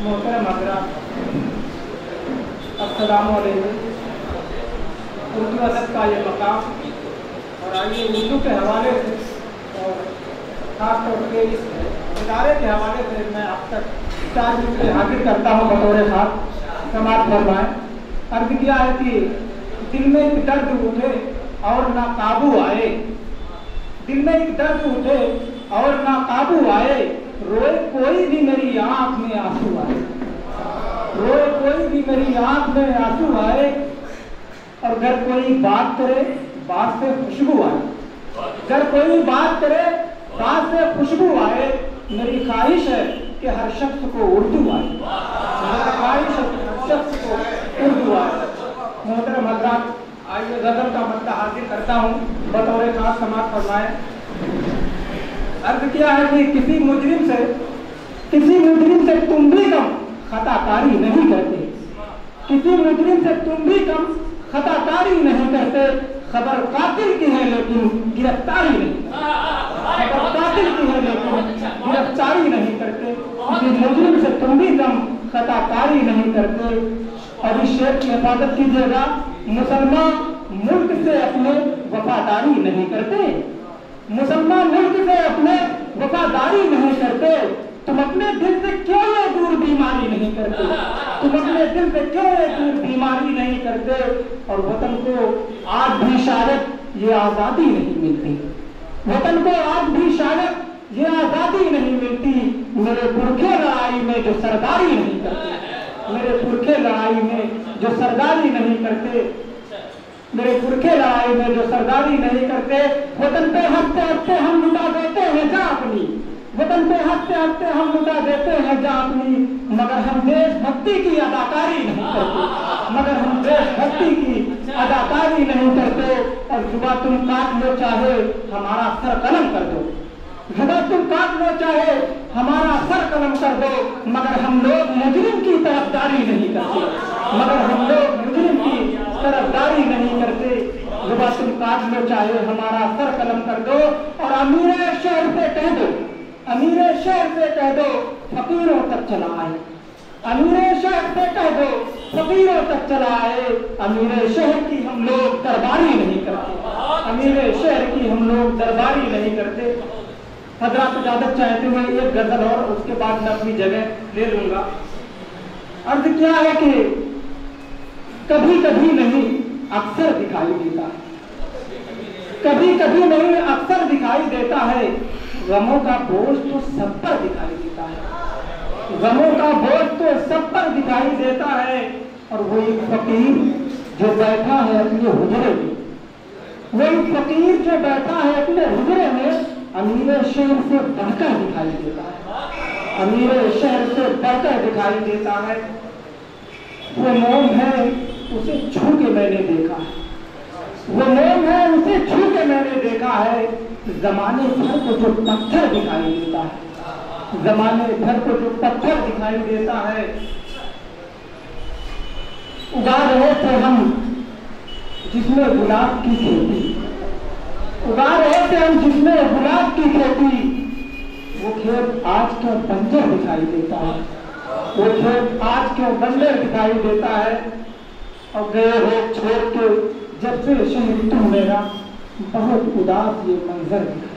मोहतरम हज़रात, अस्सलामु अलैकुम। उर्दू अदब का ये मकाम और आइए उर्दू के हवाले से और ख़ास तौर पे इस इदारे के हवाले से मैं अब तक 4 मिनट हाजिर करता हूँ बतौर खास समाज फरमाएँ। अर्ज़ किया है कि दिल में एक दर्द उठे और ना काबू आए, दिल में एक दर्द उठे और ना काबू आए, रोए कोई भी मेरी आंख में आंसू आए, रोए कोई भी मेरी आंख में आंसू आए, और अगर कोई बात करे बात से खुशबू आए, अगर कोई बात करे बात से खुशबू आए, मेरी ख्वाहिश है कि हर शख्स को उर्दू आए, मेरी ख्वाहिश है कि हर शख्स को उर्दू आए। मोहतरम हज़रात, आइए गज़ल का मद्दा हाजिर करता हूँ बतौर खास समाज फरमाए। अर्ज़ किया है कि किसी मुजरिम से तुम भी कम खताकारी नहीं करते, किसी मुजरिम से तुम भी कम खताकारी नहीं करते, खबर कातिल की है लेकिन गिरफ्तारी नहीं, खबर कातिल की है लेकिन गिरफ्तारी नहीं करते, किसी मुजरिम से तुम भी कम खताकारी नहीं करते। और इस शेर की हिफाजत कीजिएगा, मुसलमान मुल्क से अपने वफादारी नहीं करते, मुसलमान मुल्क से अपने वफादारी नहीं करते, तुम अपने दिल से क्यों ये दूर बीमारी नहीं करते, तुम अपने दिल से क्यों ये दूर बीमारी नहीं करते। और वतन को आज भी शायद ये आज़ादी नहीं मिलती, वतन को आज भी शायद ये आज़ादी नहीं मिलती, मेरे पुरखे लड़ाई में जो सरदारी नहीं करते, मेरे पुरखे लड़ाई में जो सरदारी नहीं करते, मेरे पुरखे लड़ाई में जो सरदारी नहीं करते, वतन पे हंसते हंसते हम लुटा देते हैं जा अपनी, वतन पे हंसते हंसते हम लुटा देते हैं जा अपनी, मगर हम देशभक्ति की अदाकारी नहीं करते, मगर हम देशभक्ति की अदाकारी नहीं करते। और जुबा तुम काट लो चाहे हमारा सर कलम कर दो, जुबा तुम काट लो चाहे हमारा सर कलम कर दो, मगर हम लोग मुजरिम की तरफदारी नहीं करते, मगर हम लोग मुजरिम की तरफदारी नहीं करते। जुबा तुम काट लो चाहे हमारा सर कलम कर दो, और अमीर शहर से कह दो, अमीर शहर से कह दो फकीरों तक चला आए, अमीर शहर से कह दो फकीरों तक चला आए, अमीर शहर की हम लोग दरबारी नहीं करते, अमीर शहर की हम लोग दरबारी नहीं करते। हज़रात इजाज़त चाहते हुए एक गजल और उसके बाद मैं अपनी जगह ले लूंगा। अर्ज क्या है कि कभी कभी नहीं अक्सर दिखाई देता है, कभी कभी नहीं अक्सर दिखाई देता है, गमों का बोझ तो सब पर दिखाई देता है, गमों का बोझ तो सब पर दिखाई देता है। और वो एक फकीर जो बैठा है अपने हुजरे में, वो एक फकीर जो बैठा है अपने हुजरे में, अमीर शहर से बढ़कर दिखाई देता है, अमीर शहर से बढ़कर दिखाई देता है। वो मोम है उसे छू के मैंने देखा है, वो मोम है उसे छू के मैंने देखा है, जमाने भर को जो पत्थर दिखाई देता है, जमाने भर को जो पत्थर दिखाई देता है। उगा रहे थे हम जिसमें गुलाब की खेती, उगा रहे थे हम जिसमें गुलाब की खेती, वो खेत आज क्यों बंजर दिखाई देता है, वो खेत आज क्यों बंजर दिखाई देता है। और गए हो छोड़ के जब से शहीद तुम मेरा, बहुत उदास ये मंजर दिखा